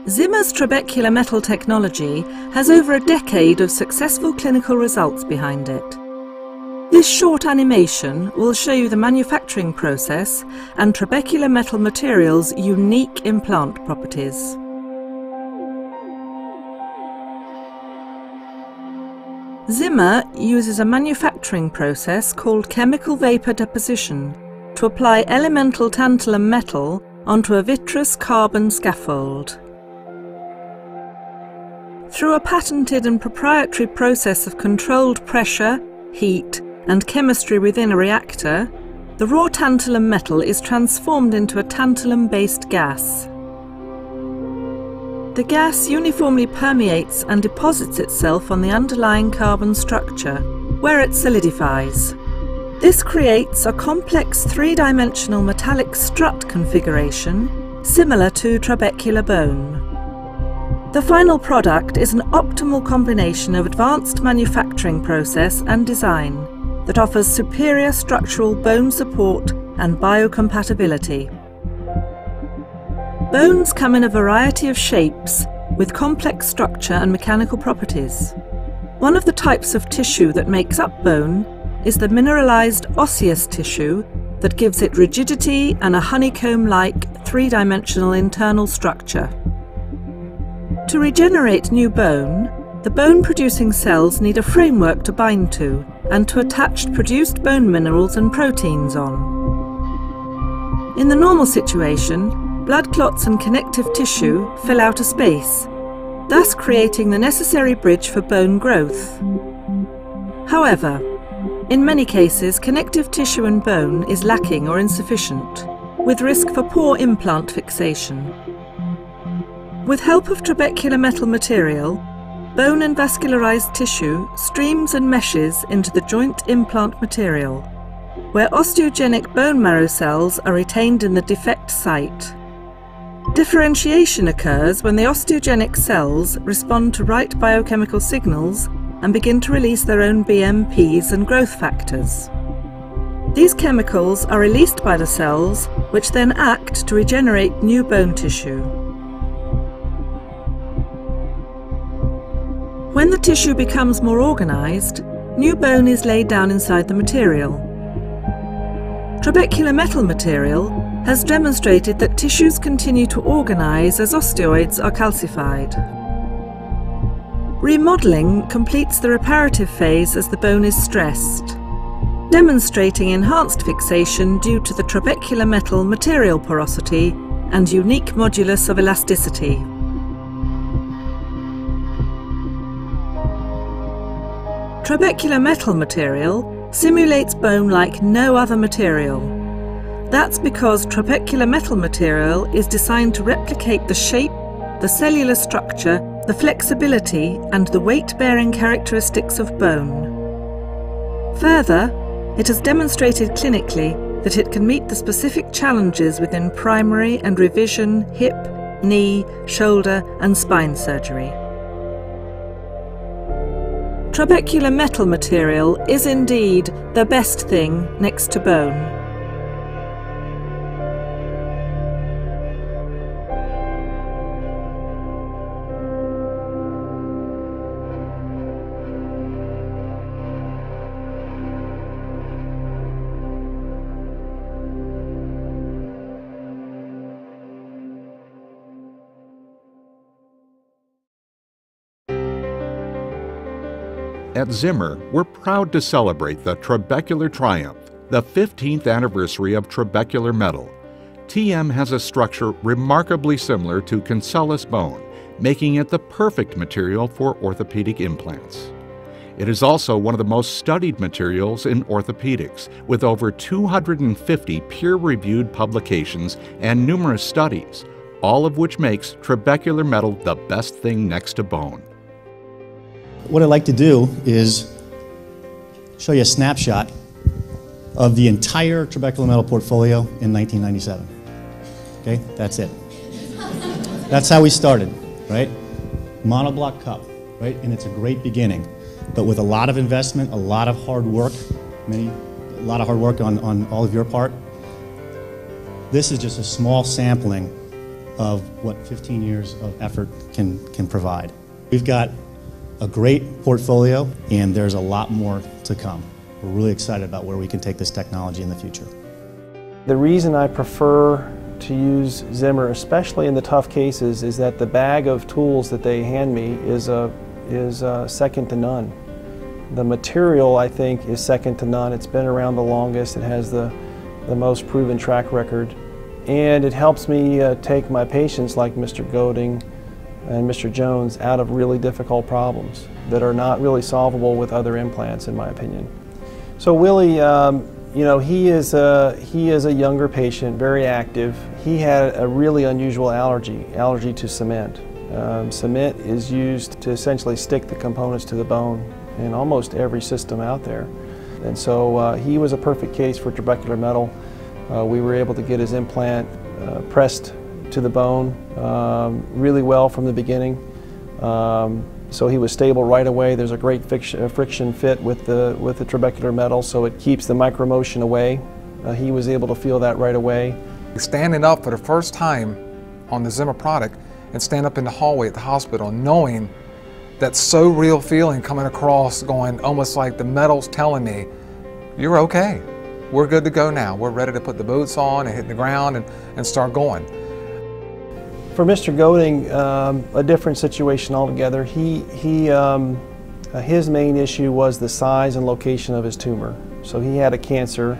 Zimmer's trabecular metal technology has over a decade of successful clinical results behind it. This short animation will show you the manufacturing process and trabecular metal material's unique implant properties. Zimmer uses a manufacturing process called chemical vapor deposition to apply elemental tantalum metal onto a vitreous carbon scaffold. Through a patented and proprietary process of controlled pressure, heat, and chemistry within a reactor, the raw tantalum metal is transformed into a tantalum-based gas. The gas uniformly permeates and deposits itself on the underlying carbon structure, where it solidifies. This creates a complex three-dimensional metallic strut configuration similar to trabecular bone. The final product is an optimal combination of advanced manufacturing process and design that offers superior structural bone support and biocompatibility. Bones come in a variety of shapes with complex structure and mechanical properties. One of the types of tissue that makes up bone is the mineralized osseous tissue that gives it rigidity and a honeycomb-like three-dimensional internal structure. To regenerate new bone, the bone-producing cells need a framework to bind to and to attach produced bone minerals and proteins on. In the normal situation, blood clots and connective tissue fill out a space, thus creating the necessary bridge for bone growth. However, in many cases, connective tissue and bone is lacking or insufficient, with risk for poor implant fixation. With help of trabecular metal material, bone and vascularized tissue streams and meshes into the joint implant material, where osteogenic bone marrow cells are retained in the defect site. Differentiation occurs when the osteogenic cells respond to right biochemical signals and begin to release their own BMPs and growth factors. These chemicals are released by the cells, which then act to regenerate new bone tissue. When the tissue becomes more organized, new bone is laid down inside the material. Trabecular metal material has demonstrated that tissues continue to organize as osteoids are calcified. Remodeling completes the reparative phase as the bone is stressed, demonstrating enhanced fixation due to the trabecular metal material porosity and unique modulus of elasticity. Trabecular metal material simulates bone like no other material. That's because trabecular metal material is designed to replicate the shape, the cellular structure, the flexibility and the weight-bearing characteristics of bone. Further, it has demonstrated clinically that it can meet the specific challenges within primary and revision hip, knee, shoulder and spine surgery. Trabecular metal material is indeed the best thing next to bone. At Zimmer, we're proud to celebrate the Trabecular Triumph, the 15th anniversary of trabecular metal. TM has a structure remarkably similar to cancellous bone, making it the perfect material for orthopedic implants. It is also one of the most studied materials in orthopedics, with over 250 peer-reviewed publications and numerous studies, all of which makes trabecular metal the best thing next to bone. What I'd like to do is show you a snapshot of the entire trabecular metal portfolio in 1997. Okay, that's it. That's how we started, right? Monoblock cup, right? And it's a great beginning, but with a lot of investment, a lot of hard work, a lot of hard work on all of your part. This is just a small sampling of what 15 years of effort can provide. We've got a great portfolio, and there's a lot more to come. We're really excited about where we can take this technology in the future. The reason I prefer to use Zimmer, especially in the tough cases, is that the bag of tools that they hand me is second to none. The material, I think, is second to none. It's been around the longest. It has the most proven track record. And it helps me take my patients like Mr. Goding and Mr. Jones out of really difficult problems that are not really solvable with other implants, in my opinion. So Willie, you know, he is a younger patient, very active. He had a really unusual allergy to cement. Cement is used to essentially stick the components to the bone in almost every system out there. And so he was a perfect case for trabecular metal. We were able to get his implant pressed to the bone really well from the beginning. So he was stable right away. There's a great friction fit with the trabecular metal, so it keeps the micromotion away. He was able to feel that right away. Standing up for the first time on the Zimmer product and stand up in the hallway at the hospital knowing that so real feeling coming across, going almost like the metal's telling me, you're okay. We're good to go now. We're ready to put the boots on and hit the ground and start going. For Mr. Goding, a different situation altogether. His main issue was the size and location of his tumor. So he had a cancer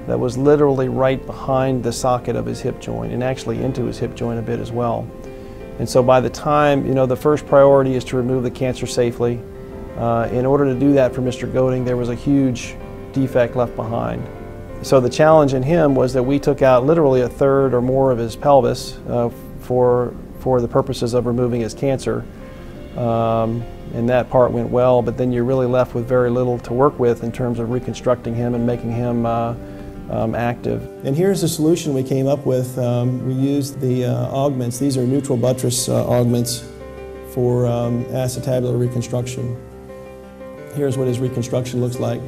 that was literally right behind the socket of his hip joint and actually into his hip joint a bit as well. And so by the time, you know, the first priority is to remove the cancer safely. In order to do that for Mr. Goding, there was a huge defect left behind. So the challenge in him was that we took out literally a third or more of his pelvis for the purposes of removing his cancer. And that part went well, but then you're really left with very little to work with in terms of reconstructing him and making him active. And here's the solution we came up with. We used the augments. These are neutral buttress augments for acetabular reconstruction. Here's what his reconstruction looks like.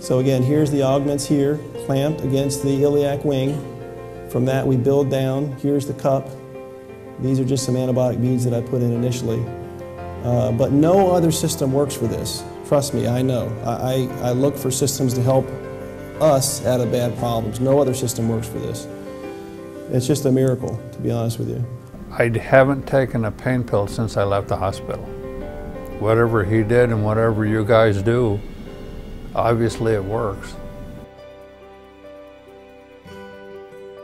So again, here's the augments here, clamped against the iliac wing. From that we build down. Here's the cup. These are just some antibiotic beads that I put in initially. But no other system works for this. Trust me, I know. I look for systems to help us out of bad problems. No other system works for this. It's just a miracle, to be honest with you. I haven't taken a pain pill since I left the hospital. Whatever he did and whatever you guys do, obviously it works.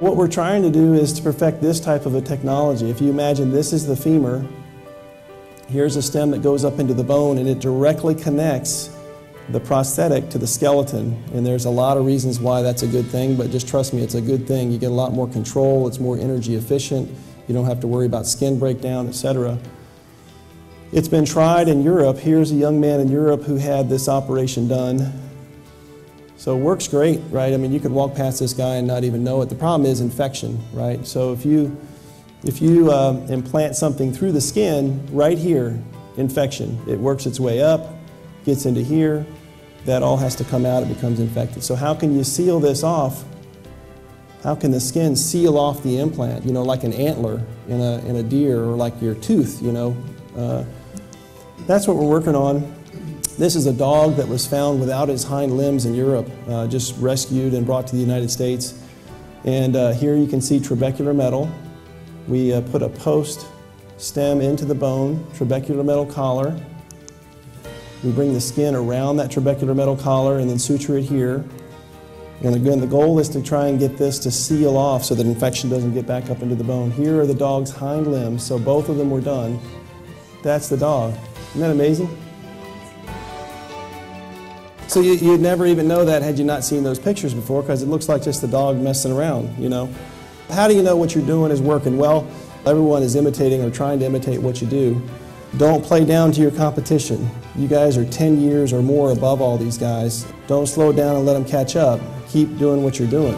What we're trying to do is to perfect this type of a technology. If you imagine this is the femur, here's a stem that goes up into the bone and it directly connects the prosthetic to the skeleton. And there's a lot of reasons why that's a good thing, but just trust me, it's a good thing. You get a lot more control, it's more energy efficient, you don't have to worry about skin breakdown, etc. It's been tried in Europe. Here's a young man in Europe who had this operation done. So it works great, right? I mean, you could walk past this guy and not even know it. The problem is infection, right? So if you implant something through the skin, right here, infection. It works its way up, gets into here, that all has to come out, it becomes infected. So how can you seal this off? How can the skin seal off the implant, you know, like an antler in a deer or like your tooth, you know? That's what we're working on. This is a dog that was found without his hind limbs in Europe, just rescued and brought to the United States. And here you can see trabecular metal. We put a post stem into the bone, trabecular metal collar. We bring the skin around that trabecular metal collar and then suture it here. And again, the goal is to try and get this to seal off so that infection doesn't get back up into the bone. Here are the dog's hind limbs, so both of them were done. That's the dog. Isn't that amazing? So you'd never even know that had you not seen those pictures before, because it looks like just the dog messing around, you know. How do you know what you're doing is working? Well, everyone is imitating or trying to imitate what you do. Don't play down to your competition. You guys are 10 years or more above all these guys. Don't slow down and let them catch up. Keep doing what you're doing.